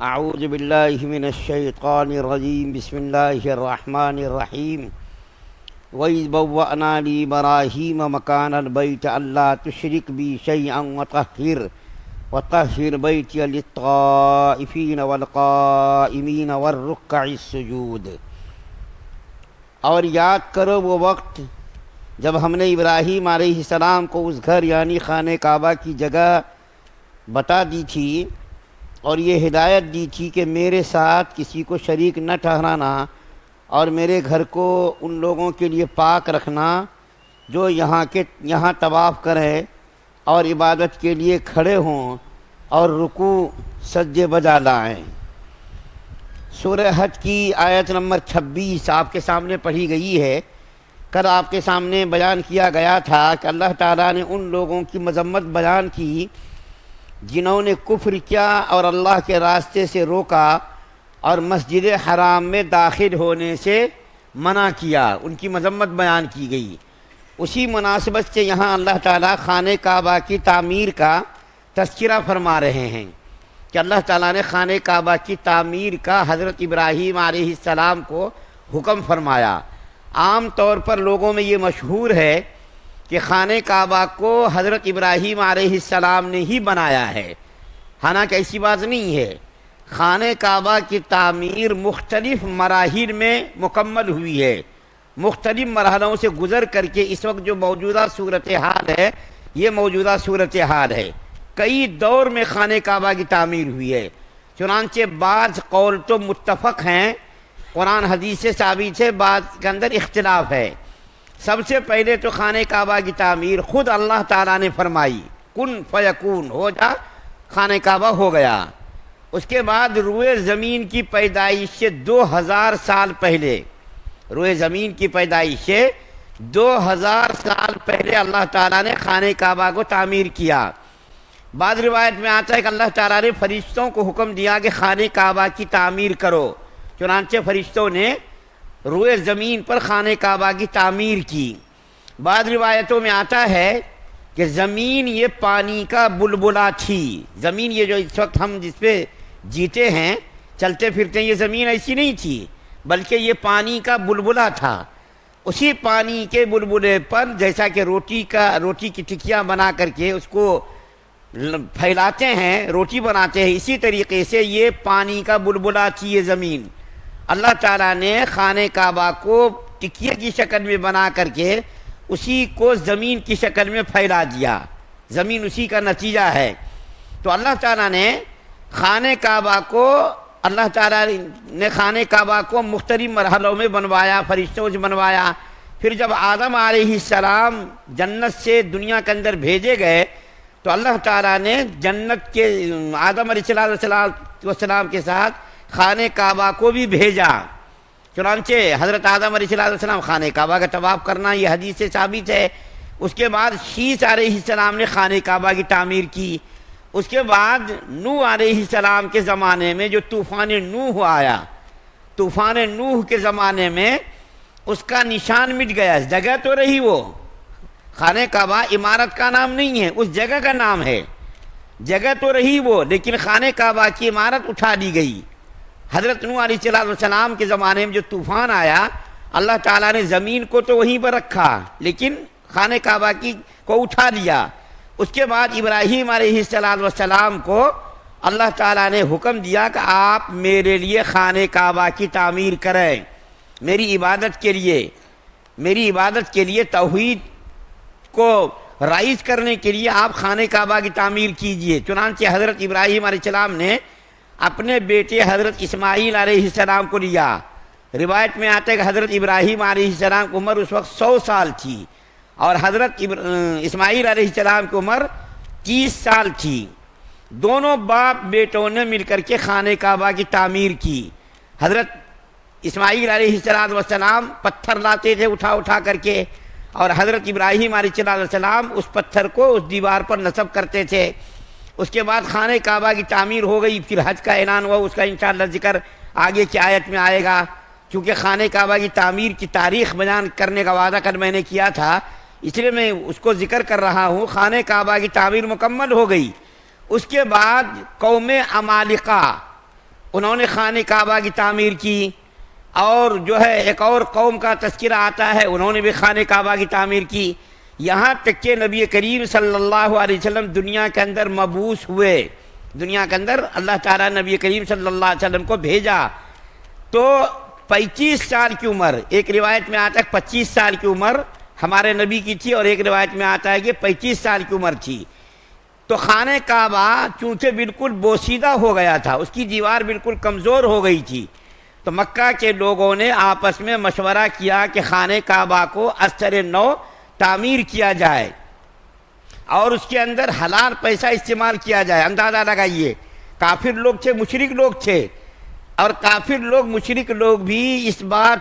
اعوذ باللہ من الشیطان الرجیم بسم اللہ الرحمن الرحیم وَإِذْ بَوَّأْنَا لِإِبْرَاهِيمَ مَكَانَ الْبَيْتِ أَلَّا تُشْرِكْ بِي شَيْئًا وَطَهِّرْ بَيْتِيَ لِلطَّائِفِينَ وَالْقَائِمِينَ وَالرُّكَّعِ السُّجُودِ۔ اور یاد کرو وہ وقت جب ہم نے ابراہیم علیہ السلام کو اس گھر یعنی خانہ کعبہ کی جگہ بتا دی تھی اور یہ ہدایت دی تھی کہ میرے ساتھ کسی کو شریک نہ ٹھہرانا اور میرے گھر کو ان لوگوں کے لیے پاک رکھنا جو یہاں طواف کریں اور عبادت کے لیے کھڑے ہوں اور رکوع سجدے بجا لائیں۔ سورہ حج کی آیت نمبر 26 آپ کے سامنے پڑھی گئی ہے۔ کل آپ کے سامنے بیان کیا گیا تھا کہ اللہ تعالیٰ نے ان لوگوں کی مذمت بیان کی جنہوں نے کفر کیا اور اللہ کے راستے سے روکا اور مسجد حرام میں داخل ہونے سے منع کیا، ان کی مذمت بیان کی گئی۔ اسی مناسبت سے یہاں اللہ تعالیٰ خانہ کعبہ کی تعمیر کا تذکرہ فرما رہے ہیں کہ اللہ تعالیٰ نے خانہ کعبہ کی تعمیر کا حضرت ابراہیم علیہ السلام کو حکم فرمایا۔ عام طور پر لوگوں میں یہ مشہور ہے کہ خانہ کعبہ کو حضرت ابراہیم علیہ السلام نے ہی بنایا ہے، حالانکہ ایسی بات نہیں ہے۔ خانہ کعبہ کی تعمیر مختلف مراحل میں مکمل ہوئی ہے، مختلف مرحلوں سے گزر کر کے اس وقت جو موجودہ صورتحال ہے یہ موجودہ صورتحال ہے۔ کئی دور میں خانہ کعبہ کی تعمیر ہوئی ہے، چنانچہ بعض قول تو متفق ہیں، قرآن حدیث سے ثابت ہے، بعض کے اندر اختلاف ہے۔ سب سے پہلے تو خانہ کعبہ کی تعمیر خود اللہ تعالیٰ نے فرمائی، کن فیکون، ہو جا، خانہ کعبہ ہو گیا۔ اس کے بعد روئے زمین کی پیدائش سے 2000 سال پہلے، روئے زمین کی پیدائش سے 2000 سال پہلے اللہ تعالیٰ نے خانہ کعبہ کو تعمیر کیا۔ بعض روایت میں آتا ہے کہ اللہ تعالیٰ نے فرشتوں کو حکم دیا کہ خانہ کعبہ کی تعمیر کرو، چنانچہ فرشتوں نے روئے زمین پر خانہ کعبہ کی تعمیر کی۔ بعض روایتوں میں آتا ہے کہ زمین یہ پانی کا بلبلہ تھی، زمین یہ جو اس وقت ہم جس پہ جیتے ہیں چلتے پھرتے ہیں، یہ زمین ایسی نہیں تھی بلکہ یہ پانی کا بلبلہ تھا۔ اسی پانی کے بلبلے پر جیسا کہ روٹی کی ٹکیاں بنا کر کے اس کو پھیلاتے ہیں، روٹی بناتے ہیں، اسی طریقے سے یہ پانی کا بلبلہ تھی یہ زمین۔ اللہ تعالیٰ نے خانہ کعبہ کو ٹکیے کی شکل میں بنا کر کے اسی کو زمین کی شکل میں پھیلا دیا، زمین اسی کا نتیجہ ہے۔ تو اللہ تعالیٰ نے خانہ کعبہ کو مختلف مرحلوں میں بنوایا، فرشتوں سے بنوایا۔ پھر جب آدم علیہ السلام جنت سے دنیا کے اندر بھیجے گئے تو اللہ تعالیٰ نے جنت کے آدم علیہ السلام کے ساتھ خانہ کعبہ کو بھی بھیجا۔ چنانچہ حضرت آدم علیہ السلام خانہ کعبہ کا طواف کرنا یہ حدیث سے ثابت ہے۔ اس کے بعد شیث علیہ السلام نے خانہ کعبہ کی تعمیر کی۔ اس کے بعد نوح علیہ السلام کے زمانے میں جو طوفان نوح آیا، طوفان نوح کے زمانے میں اس کا نشان مٹ گیا، جگہ تو رہی، وہ خانہ کعبہ عمارت کا نام نہیں ہے، اس جگہ کا نام ہے، جگہ تو رہی وہ، لیکن خانہ کعبہ کی عمارت اٹھا دی گئی۔ حضرت نوح علیہ السلام کے زمانے میں جو طوفان آیا، اللہ تعالیٰ نے زمین کو تو وہیں پر رکھا لیکن خانہ کعبہ کو اٹھا دیا۔ اس کے بعد ابراہیم علیہ السلام کو اللہ تعالیٰ نے حکم دیا کہ آپ میرے لیے خانہ کعبہ کی تعمیر کریں، میری عبادت کے لیے توحید کو رائج کرنے کے لیے آپ خانہ کعبہ کی تعمیر کیجئے۔ چنانچہ حضرت ابراہیم علیہ السلام نے اپنے بیٹے حضرت اسماعیل علیہ السلام کو لیا۔ روایت میں آتا ہے کہ حضرت ابراہیم علیہ السلام کی عمر اس وقت 100 سال تھی اور حضرت اسماعیل علیہ السلام کی عمر 30 سال تھی۔ دونوں باپ بیٹوں نے مل کر کے خانہ کعبہ کی تعمیر کی۔ حضرت اسماعیل علیہ السلام پتھر لاتے تھے اٹھا کر کے، اور حضرت ابراہیم علیہ السلام اس پتھر کو اس دیوار پر نصب کرتے تھے۔ اس کے بعد خانہ کعبہ کی تعمیر ہو گئی، پھر حج کا اعلان ہوا، اس کا انشاءاللہ ذکر آگے کی آیت میں آئے گا۔ چونکہ خانہ کعبہ کی تعمیر کی تاریخ بیان کرنے کا وعدہ کل میں نے کیا تھا، اس لیے میں اس کو ذکر کر رہا ہوں۔ خانہ کعبہ کی تعمیر مکمل ہو گئی۔ اس کے بعد قوم عمالقہ انہوں نے خانہ کعبہ کی تعمیر کی، اور جو ہے ایک اور قوم کا تذکرہ آتا ہے، انہوں نے بھی خانہ کعبہ کی تعمیر کی، یہاں تک کہ نبی کریم صلی اللہ علیہ وسلم دنیا کے اندر مبعوث ہوئے، دنیا کے اندر اللہ تعالیٰ نبی کریم صلی اللہ علیہ وسلم کو بھیجا، تو 35 سال کی عمر، ایک روایت میں آتا ہے 25 سال کی عمر ہمارے نبی کی تھی، اور ایک روایت میں آتا ہے کہ 35 سال کی عمر تھی۔ تو خانہ کعبہ چونکہ بالکل بوسیدہ ہو گیا تھا، اس کی دیوار بالکل کمزور ہو گئی تھی، تو مکہ کے لوگوں نے آپس میں مشورہ کیا کہ خانہ کعبہ کو اثر نو تعمیر کیا جائے اور اس کے اندر حلال پیسہ استعمال کیا جائے۔ اندازہ لگائیے، کافر لوگ تھے، مشرک لوگ تھے، اور کافر لوگ مشرک لوگ بھی اس بات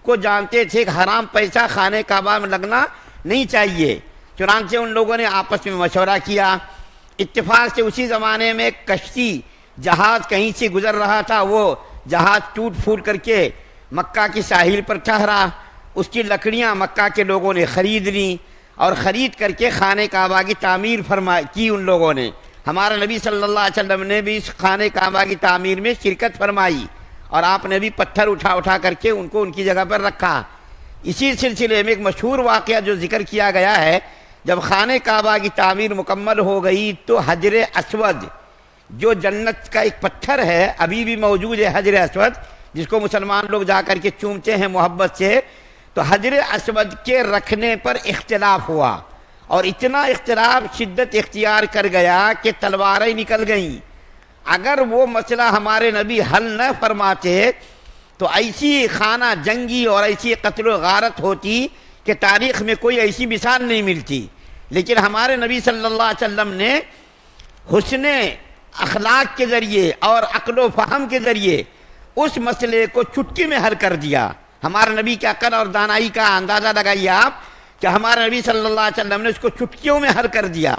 کو جانتے تھے کہ حرام پیسہ خانہ کعبہ میں لگنا نہیں چاہیے، چنانچہ ان لوگوں نے آپس میں مشورہ کیا۔ اتفاق سے اسی زمانے میں ایک کشتی جہاز کہیں سے گزر رہا تھا، وہ جہاز ٹوٹ پھوٹ کر کے مکہ کی ساحل پر ٹھہرا، اس کی لکڑیاں مکہ کے لوگوں نے خرید لیں، اور خرید کر کے خانہ کعبہ کی تعمیر کی ان لوگوں نے۔ ہمارے نبی صلی اللہ علیہ وسلم نے بھی اس خانہ کعبہ کی تعمیر میں شرکت فرمائی، اور آپ نے بھی پتھر اٹھا کر کے ان کو ان کی جگہ پر رکھا۔ اسی سلسلے میں ایک مشہور واقعہ جو ذکر کیا گیا ہے، جب خانہ کعبہ کی تعمیر مکمل ہو گئی تو حجر اسود جو جنت کا ایک پتھر ہے، ابھی بھی موجود ہے حجر اسود، جس کو مسلمان لوگ جا کر کے چومتے ہیں محبت سے، تو حجر اسود کے رکھنے پر اختلاف ہوا، اور اتنا اختلاف شدت اختیار کر گیا کہ تلواریں نکل گئیں۔ اگر وہ مسئلہ ہمارے نبی حل نہ فرماتے تو ایسی خانہ جنگی اور ایسی قتل و غارت ہوتی کہ تاریخ میں کوئی ایسی مثال نہیں ملتی، لیکن ہمارے نبی صلی اللہ علیہ وسلم نے حسن اخلاق کے ذریعے اور عقل و فہم کے ذریعے اس مسئلے کو چٹکی میں حل کر دیا۔ ہمارے نبی کی عقل اور دانائی کا اندازہ لگائیے آپ کہ ہمارے نبی صلی اللہ علیہ وسلم نے اس کو چٹکیوں میں حل کر دیا۔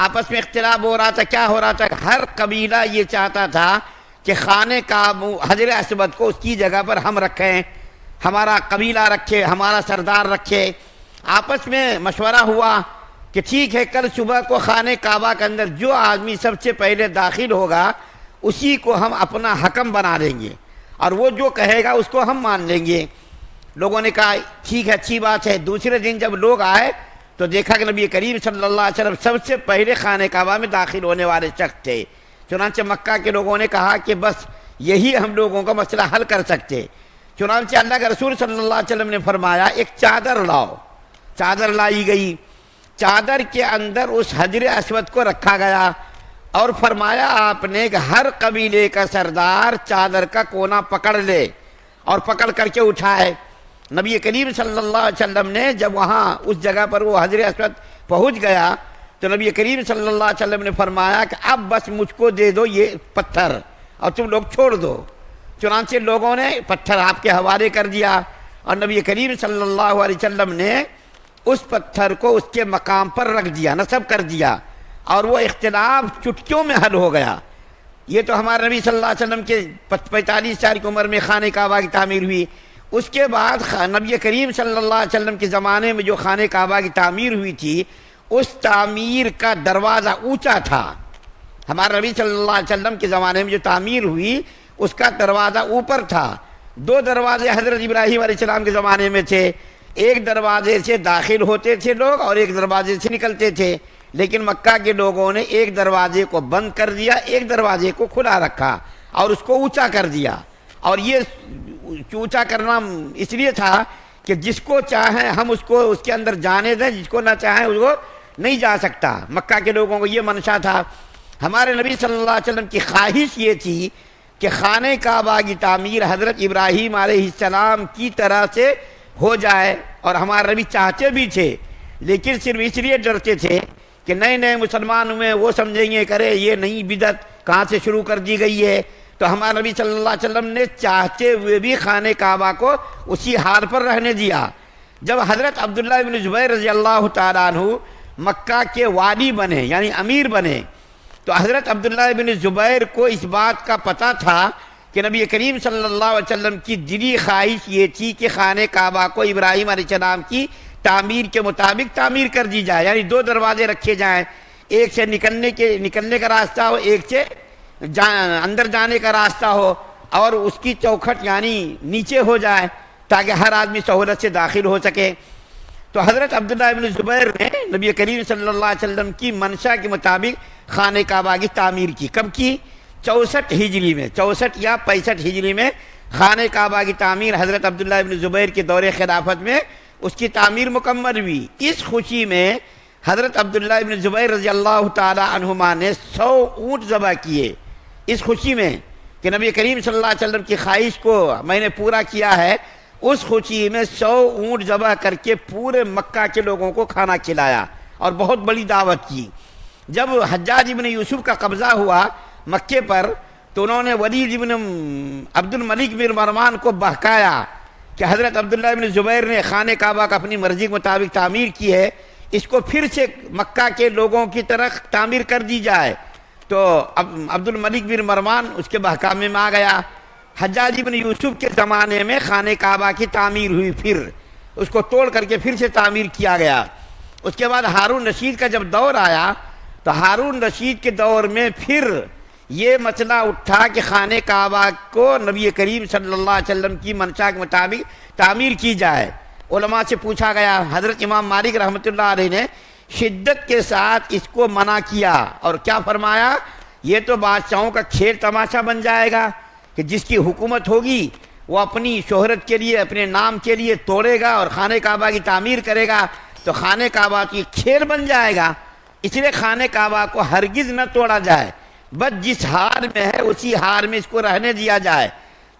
آپس میں اختلاف ہو رہا تھا، کیا ہو رہا تھا، ہر قبیلہ یہ چاہتا تھا کہ خانہ کعبہ حجر اسود کو اس کی جگہ پر ہم رکھیں، ہمارا قبیلہ رکھے، ہمارا سردار رکھے۔ آپس میں مشورہ ہوا کہ ٹھیک ہے، کل صبح کو خانہ کعبہ کے اندر جو آدمی سب سے پہلے داخل ہوگا اسی کو ہم اپنا حکم بنا دیں گے، اور وہ جو کہے گا اس کو ہم مان لیں گے۔ لوگوں نے کہا ٹھیک ہے، اچھی بات ہے۔ دوسرے دن جب لوگ آئے تو دیکھا کہ نبی کریم صلی اللہ علیہ وسلم سب سے پہلے خانہ کعبہ میں داخل ہونے والے شخص تھے۔ چنانچہ مکہ کے لوگوں نے کہا کہ بس یہی ہم لوگوں کا مسئلہ حل کر سکتے۔ چنانچہ اللہ کے رسول صلی اللہ علیہ وسلم نے فرمایا ایک چادر لاؤ۔ چادر لائی گئی، چادر کے اندر اس حجر اسود کو رکھا گیا، اور فرمایا آپ نے کہ ہر قبیلے کا سردار چادر کا کونا پکڑ لے اور پکڑ کر کے اٹھائے۔ نبی کریم صلی اللہ علیہ وسلم نے جب وہاں اس جگہ پر وہ حجر اسود پہنچ گیا تو نبی کریم صلی اللہ علیہ وسلم نے فرمایا کہ اب بس مجھ کو دے دو یہ پتھر اور تم لوگ چھوڑ دو۔ چنانچہ لوگوں نے پتھر آپ کے حوالے کر دیا، اور نبی کریم صلی اللہ علیہ وسلم نے اس پتھر کو اس کے مقام پر رکھ دیا، نصب کر دیا، اور وہ اختلاف چٹکیوں میں حل ہو گیا۔ یہ تو ہمارے نبی صلی اللہ علیہ وسلم کے 45 سال کی عمر میں خانہ کعبہ کی تعمیر ہوئی۔ اس کے بعد نبی کریم صلی اللہ علیہ وسلم کے زمانے میں جو خانہ کعبہ کی تعمیر ہوئی تھی، اس تعمیر کا دروازہ اونچا تھا۔ ہمارے نبی صلی اللہ علیہ وسلم کے زمانے میں جو تعمیر ہوئی اس کا دروازہ اوپر تھا۔ 2 دروازے حضرت ابراہیم علیہ السلام کے زمانے میں تھے، ایک دروازے سے داخل ہوتے تھے لوگ اور ایک دروازے سے نکلتے تھے، لیکن مکہ کے لوگوں نے ایک دروازے کو بند کر دیا، ایک دروازے کو کھلا رکھا اور اس کو اونچا کر دیا۔ اور یہ اونچا کرنا اس لیے تھا کہ جس کو چاہیں ہم اس کو اس کے اندر جانے دیں، جس کو نہ چاہیں اس کو نہیں جا سکتا۔ مکہ کے لوگوں کو یہ منشا تھا۔ ہمارے نبی صلی اللہ علیہ وسلم کی خواہش یہ تھی کہ خانہ کعبہ کی تعمیر حضرت ابراہیم علیہ السلام کی طرح سے ہو جائے، اور ہمارے نبی چاہتے بھی تھے، لیکن صرف اس لیے ڈرتے تھے کہ نئے نئے مسلمان ہوئے، وہ سمجھیں گے کرے یہ نئی بدعت کہاں سے شروع کر دی گئی ہے۔ تو ہمارے نبی صلی اللہ علیہ وسلم نے چاہتے ہوئے بھی خانہ کعبہ کو اسی حال پر رہنے دیا۔ جب حضرت عبداللہ بن زبیر رضی اللہ تعالیٰ عنہ مکہ کے والی بنے، یعنی امیر بنے، تو حضرت عبداللہ بن زبیر کو اس بات کا پتہ تھا کہ نبی کریم صلی اللہ علیہ وسلم کی دلی خواہش یہ تھی کہ خانہ کعبہ کو ابراہیم علیہ السلام کی تعمیر کے مطابق تعمیر کر دی جائے، یعنی 2 دروازے رکھے جائیں، ایک سے نکلنے کا راستہ ہو، ایک سے اندر جانے کا راستہ ہو اور اس کی چوکھٹ یعنی نیچے ہو جائے تاکہ ہر آدمی سہولت سے داخل ہو سکے۔ تو حضرت عبداللہ ابن زبیر نے نبی کریم صلی اللہ علیہ وسلم کی منشا کے مطابق خانہ کعبہ کی تعمیر کی۔ کب کی؟ 64 ہجری میں، 64 یا 65 ہجری میں خانہ کعبہ کی تعمیر حضرت عبداللہ ابن زبیر کے دور خلافت میں اس کی تعمیر مکمل ہوئی۔ اس خوشی میں حضرت عبداللہ ابن زبیر رضی اللہ تعالی عنہما نے 100 اونٹ ذبح کیے، اس خوشی میں کہ نبی کریم صلی اللہ علیہ وسلم کی خواہش کو میں نے پورا کیا ہے۔ اس خوشی میں 100 اونٹ ذبح کر کے پورے مکہ کے لوگوں کو کھانا کھلایا اور بہت بڑی دعوت کی۔ جب حجاج ابن یوسف کا قبضہ ہوا مکے پر تو انہوں نے ولید ابن عبد الملک بن مروان کو بہکایا کہ حضرت عبداللہ ابن زبیر نے خانہ کعبہ کا اپنی مرضی کے مطابق تعمیر کی ہے، اس کو پھر سے مکہ کے لوگوں کی طرح تعمیر کر دی جائے۔ تو عبد الملک بن مروان اس کے بہکامے میں آ گیا۔ حجاج ابن یوسف کے زمانے میں خانہ کعبہ کی تعمیر ہوئی، پھر اس کو توڑ کر کے پھر سے تعمیر کیا گیا۔ اس کے بعد ہارون رشید کا جب دور آیا تو ہارون رشید کے دور میں پھر یہ مسئلہ اٹھا کہ خانہ کعبہ کو نبی کریم صلی اللہ علیہ وسلم کی منشا کے مطابق تعمیر کی جائے۔ علماء سے پوچھا گیا، حضرت امام مالک رحمۃ اللہ علیہ نے شدت کے ساتھ اس کو منع کیا اور کیا فرمایا، یہ تو بادشاہوں کا کھیل تماشا بن جائے گا کہ جس کی حکومت ہوگی وہ اپنی شہرت کے لیے اپنے نام کے لیے توڑے گا اور خانہ کعبہ کی تعمیر کرے گا تو خانہ کعبہ کی کھیل بن جائے گا۔ اس لیے خانہ کعبہ کو ہرگز نہ توڑا جائے، بس جس حال میں ہے اسی حال میں اس کو رہنے دیا جائے۔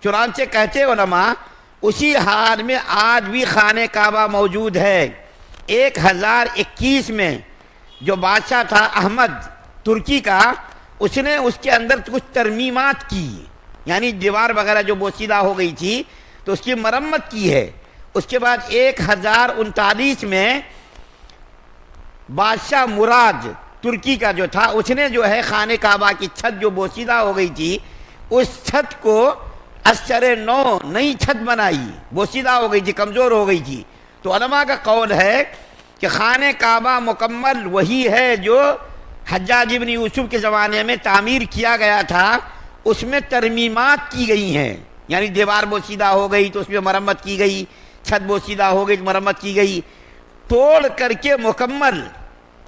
چنانچہ کہتے علماء اسی حال میں آج بھی خانہ کعبہ موجود ہے۔ 1021 میں جو بادشاہ تھا احمد ترکی کا، اس نے اس کے اندر کچھ ترمیمات کی، یعنی دیوار وغیرہ جو بوسیدہ ہو گئی تھی تو اس کی مرمت کی ہے۔ اس کے بعد 1039 میں بادشاہ مراد ترکی کا جو تھا اس نے جو ہے خانہ کعبہ کی چھت جو بوسیدہ ہو گئی تھی اس چھت کو ازسر نو نئی چھت بنائی، بوسیدہ ہو گئی تھی، کمزور ہو گئی تھی۔ تو علماء کا قول ہے کہ خانہ کعبہ مکمل وہی ہے جو حجاج ابن یوسف کے زمانے میں تعمیر کیا گیا تھا، اس میں ترمیمات کی گئی ہیں، یعنی دیوار بوسیدہ ہو گئی تو اس میں مرمت کی گئی، چھت بوسیدہ ہو گئی تو مرمت کی گئی، توڑ کر کے مکمل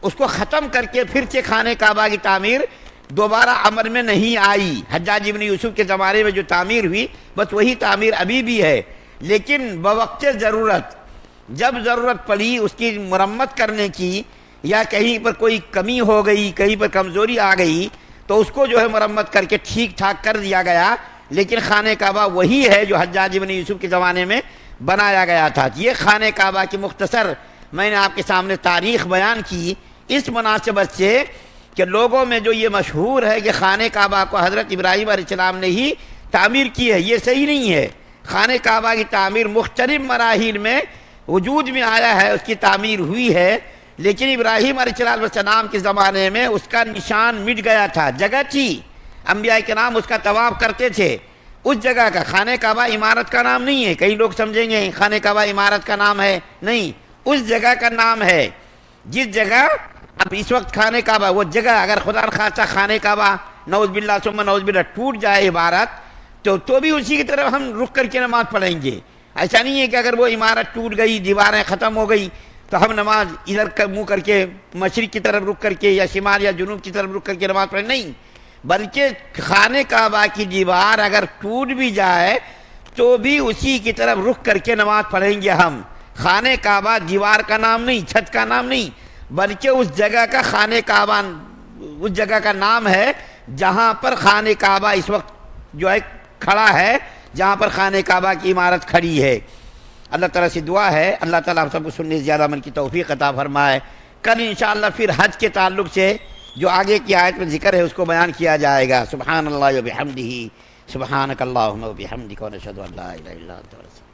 اس کو ختم کر کے پھر سے خانہ کعبہ کی تعمیر دوبارہ عمل میں نہیں آئی۔ حجاج ابن یوسف کے زمانے میں جو تعمیر ہوئی بس وہی تعمیر ابھی بھی ہے، لیکن بوقت ضرورت جب ضرورت پڑی اس کی مرمت کرنے کی یا کہیں پر کوئی کمی ہو گئی، کہیں پر کمزوری آ گئی تو اس کو جو ہے مرمت کر کے ٹھیک ٹھاک کر دیا گیا، لیکن خانہ کعبہ وہی ہے جو حجاج ابن یوسف کے زمانے میں بنایا گیا تھا۔ یہ خانہ کعبہ کی مختصر میں نے آپ کے سامنے تاریخ بیان کی اس مناسبت سے کہ لوگوں میں جو یہ مشہور ہے کہ خانہ کعبہ کو حضرت ابراہیم علیہ السلام نے ہی تعمیر کی ہے، یہ صحیح نہیں ہے۔ خانہ کعبہ کی تعمیر مختلف مراحل میں وجود میں آیا ہے، اس کی تعمیر ہوئی ہے، لیکن ابراہیم علیہ السلام کے زمانے میں اس کا نشان مٹ گیا تھا، جگہ تھی، انبیاء کرام اس کا طواف کرتے تھے، اس جگہ کا خانہ کعبہ عمارت کا نام نہیں ہے۔ کئی لوگ سمجھیں گے خانہ کعبہ عمارت کا نام ہے، نہیں، اس جگہ کا نام ہے جس جگہ اب اس وقت خانہ کعبہ، وہ جگہ اگر خدا نخواستہ خانہ کعبہ نعوذ باللہ ثم نعوذ باللہ ٹوٹ جائے عبارت تو بھی اسی کی طرف ہم رک کر کے نماز پڑھیں گے۔ ایسا نہیں ہے کہ اگر وہ عمارت ٹوٹ گئی، دیواریں ختم ہو گئی تو ہم نماز ادھر منہ کر کے مشرق کی طرف رک کر کے یا شمال یا جنوب کی طرف رک کر کے نماز پڑھیں، نہیں، بلکہ خانہ کعبہ کی دیوار اگر ٹوٹ بھی جائے تو بھی اسی کی طرف رک کر کے نماز پڑھیں گے ہم۔ خانہ کعبہ دیوار کا نام نہیں، چھت کا نام نہیں، بلکہ اس جگہ کا خانہ کعبہ اس جگہ کا نام ہے جہاں پر خانہ کعبہ اس وقت جو ہے کھڑا ہے، جہاں پر خانہ کعبہ کی عمارت کھڑی ہے۔ اللہ تعالیٰ سے دعا ہے اللہ تعالیٰ آپ سب کو سننے سے زیادہ عمل کی توفیق عطا فرمائے۔ کل انشاءاللہ پھر حج کے تعلق سے جو آگے کی آیت میں ذکر ہے اس کو بیان کیا جائے گا۔ سبحان اللہ و بحمدہ، سبحانک اللہم و بحمدک، ونشہد ان لا الہ الا انت۔